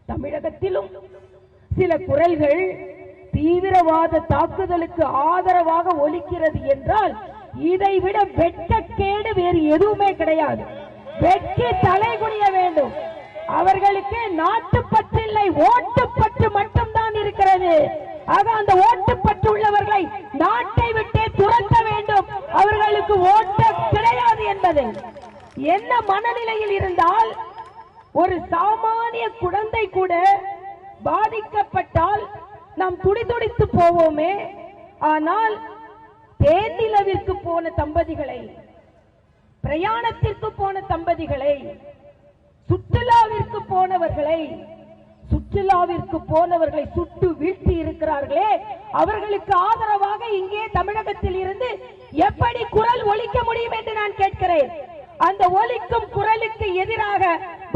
தமிழகத்திலும் சில குரல்கள் தீவிரவாத தாக்குதலுக்கு ஆதரவாக ஒலிக்கிறது என்றால் இதைவிட வெட்கக்கேடு வேறு எதுவுமே கிடையாது. வெட்கி தலைகுனிய வேண்டும். அவர்களுக்கு நாட்டுப்பற்றில்லை, ஓட்டுப்பற்று மட்டும்தான் இருக்கிறது. ஆக அந்த ஓட்டுப்பற்று உள்ளவர்களை நாட்டை விட்டே துரத்த வேண்டும். அவர்களுக்கு ஓட்டு கிடையாது என்பது என்ன மனநிலையில் இருந்தால் ஒரு சாமானிய குழந்தை கூட பாதிக்கப்பட்டால் நாம் துடிதுடித்து போவோமே. ஆனால் தேனிலவிற்கு போன தம்பதிகளை, பிரயாணத்திற்கு போன தம்பதிகளை, சுற்றுலாவிற்கு போனவர்களை சுட்டு வீழ்த்தி இருக்கிறார்களே, அவர்களுக்கு ஆதரவாக இங்கே தமிழகத்தில் இருந்து எப்படி குரல் ஒலிக்க முடியும் என்று நான் கேட்கிறேன். அந்த ஒலிக்கும் குரலுக்கு எதிராக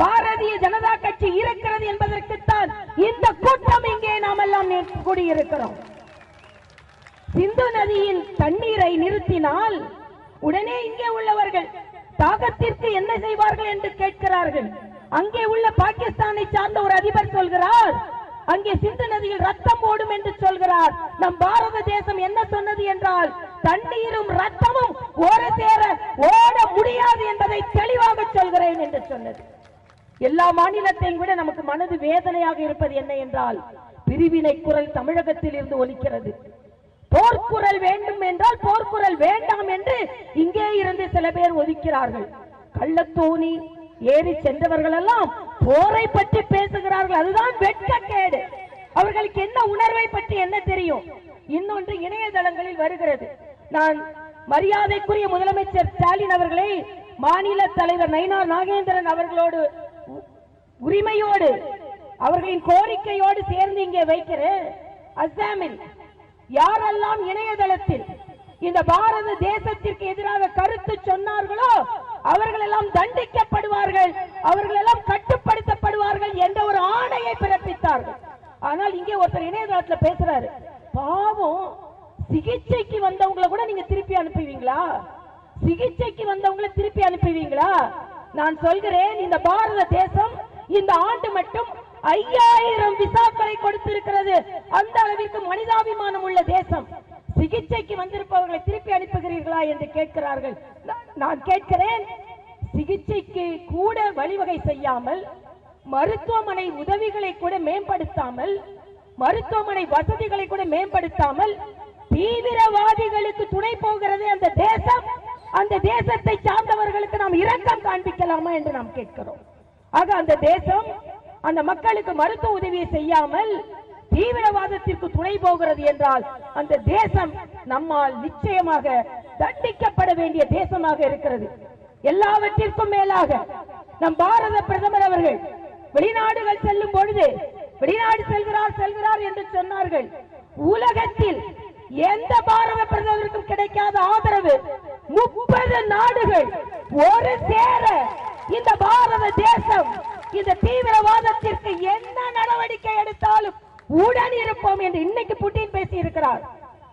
பாரதிய ஜனதா கட்சி இருக்கிறது என்பதற்குத்தான் இந்த கூட்டம் இங்கே நாம் எல்லாம் கூடியிருக்கிறோம். சிந்து நதியில் தண்ணீரை நிறுத்தினால் உடனே இங்கே உள்ளவர்கள் தாகத்திற்கு என்ன செய்வார்கள் என்று கேட்கிறார்கள். அங்கே உள்ள பாகிஸ்தானை சார்ந்த ஒரு அதிபர் சொல்கிறார், அங்கே சிந்து நதியில் ரத்தம் ஓடும் என்று சொல்கிறார். நம் பாரத தேசம் என்ன சொன்னது என்றால் தண்ணீரும் ரத்தமும் ஒரு சேர ஓட முடியாது என்பதை தெளிவாக சொல்கிறேன் என்று சொன்னது. எல்லா மாநிலத்தையும் விட நமக்கு மனது வேதனையாக இருப்பது என்ன என்றால் பிரிவினை குரல் தமிழகத்தில் இருந்து ஒலிக்கிறது. போர்க்குரல் வேண்டும் என்றால் போர்க்குரல் வேண்டாம் என்று இங்கே இருந்து சில பேர் ஒதுக்கிறார்கள். கள்ளத்தோணி ஏறி சென்றவர்கள் எல்லாம் போரை பற்றி பேசுகிறார்கள். அதுதான் வெட்கக்கேடு. அவர்களுக்கு என்ன உணர்வை பற்றி என்ன தெரியும்? இன்னொன்று இணையதளங்களில் வருகிறது. நான் மரியாதைக்குரிய முதலமைச்சர் ஸ்டாலின் அவர்களை மாநில தலைவர் நயினார் நாகேந்திரன் அவர்களோடு உரிமையோடு அவர்களின் கோரிக்கையோடு சேர்ந்து இங்கே வைக்கிறேன். அஸ்ஸாமில் யாரெல்லாம் இணையதளத்தில் இந்த பாரத தேசத்திற்கு எதிராக கருத்து சொன்னார்களோ அவர்கள் எல்லாம் தண்டிக்கப்படுவார்கள், அவர்கள் எல்லாம் கட்டுப்படுத்தப்படுவார்கள் என்ற ஒரு ஆணையை பிறப்பித்தார்கள். ஆனால் இங்கே ஒருத்தர் இணையதளத்தில் பேசுறாரு, பாவம் சிகிச்சைக்கு வந்தவங்களை கூட நீங்க திருப்பி அனுப்புவீங்களா? சிகிச்சைக்கு வந்தவங்களை திருப்பி அனுப்புவீங்களா? நான் சொல்கிறேன், இந்த பாரத தேசம் இந்த ஆண்டு மட்டும் 5000 விசாக்களை கொடுத்திருக்கிறது. அந்த அளவிற்கு மனிதாபிமானம் உள்ள தேசம். சிகிச்சைக்கு வந்திருப்பவர்களை திருப்பி அனுப்புகிறீர்களா என்று கேட்கிறார்கள். நான் கேட்கிறேன், சிகிச்சைக்கு கூட வழிவகை செய்யாமல், மருத்துவமனை உதவிகளை கூட மேம்படுத்தாமல், மருத்துவமனை வசதிகளை கூட மேம்படுத்தாமல் தீவிரவாதிகளுக்கு துணை போகிறது அந்த தேசம். அந்த தேசத்தை சார்ந்தவர்களுக்கு நாம் இரக்கம் காண்பிக்கலாமா என்று நாம் கேட்கிறோம். ஆக அந்த தேசம் அந்த மக்களுக்கு மருத்துவ உதவியை செய்யாமல் தீவிரவாதத்திற்கு துணை போகிறது என்றால் அந்த தேசம் நம்மால் நிச்சயமாக தண்டிக்கப்பட வேண்டிய தேசமாக இருக்கிறது. எல்லாவற்றிற்கும் மேலாக நம் பாரத பிரதமர் அவர்கள் வெளிநாடுகள் செல்லும் பொழுது, வெளிநாடு செல்கிறார் என்று சொன்னார்கள். உலகத்தில் எந்த பாரத பிரதமருக்கும் கிடைக்காத ஆதரவு 30 நாடுகள் ஒரு சேர இந்த பாரத தேசம் இந்த தீவிரவாதத்திற்கு என்ன நடவடிக்கை எடுத்தாலும் உடன் இருப்போம் என்று இன்னைக்கு புட்டின் பேசி இருக்கிறார்.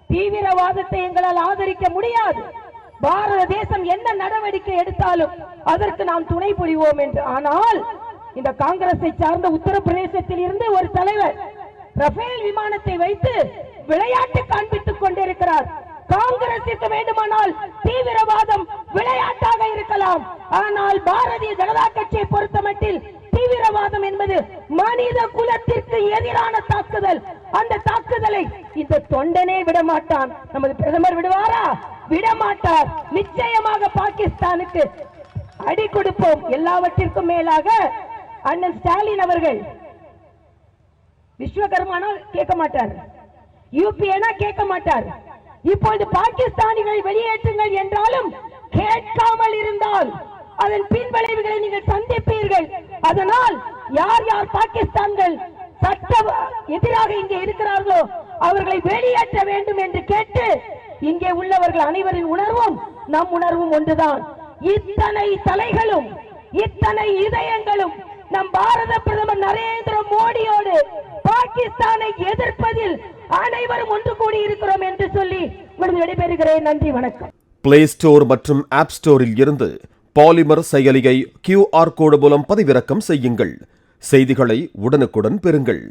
தீவிரவாதத்தை எங்களால் ஆதரிக்க முடியாது, பாரத தேசம் என்ன நடவடிக்கை எடுத்தாலும் அதற்கு நாம் துணை புரிவோம் என்று. ஆனால் இந்த காங்கிரஸை சார்ந்த உத்தரப்பிரதேசத்தில் இருந்து ஒரு தலைவர் ரஃபேல் விமானத்தை வைத்து விளையாட்டு காண்பித்துக் கொண்டிருக்கிறார். காங்கிரசிற்கு வேண்டுமானால் தீவிரவாதம் விளையாட்டாக இருக்கலாம், ஆனால் பாரதிய ஜனதா கட்சியை பொறுத்தமட்டில் தீவிரவாதம் என்பது மனித குலத்திற்கு எதிரான தாக்குதல். அந்த தாக்குதலை இந்த தொண்டனே விடமாட்டான். நமது பிரதமர் விடுவாரா? விடமாட்டார். நிச்சயமாக பாகிஸ்தானுக்கு அடி கொடுப்போம். எல்லாவற்றிற்கும் மேலாக அண்ணன் ஸ்டாலின் அவர்கள் விஸ்வகர்மானா கேட்க மாட்டார், யூபிஏனா கேட்க மாட்டார். இப்பொழுது பாகிஸ்தானிகளை வெளியேற்றுங்கள் என்றாலும் கேட்காமல் இருந்தால் அதன் பின்விளைவுகளை நீங்கள் சந்திப்பீர்கள். அதனால் யார் யார் பாகிஸ்தான்கள் சட்ட எதிராக இங்கே இருக்கிறார்களோ அவர்களை வெளியேற்ற வேண்டும் என்று கேட்டு இங்கே உள்ளவர்கள் அனைவரின் உணர்வும் நம் உணர்வும் ஒன்றுதான். இத்தனை தலைகளும் இத்தனை இதயங்களும் நம் பாரத பிரதமர் நரேந்திர மோடியோடு பாகிஸ்தானை எதிர்ப்பதில் அனைவரும் ஒன்று கூடி இருக்கிறோம் என்று சொல்லி விடைபெறுகிறேன். நன்றி, வணக்கம். பிளே ஸ்டோர் மற்றும் ஆப் ஸ்டோரில் இருந்து பாலிமர் செயலியை QR கோடு மூலம் பதிவிறக்கம் செய்யுங்கள். செய்திகளை உடனுக்குடன் பெறுங்கள்.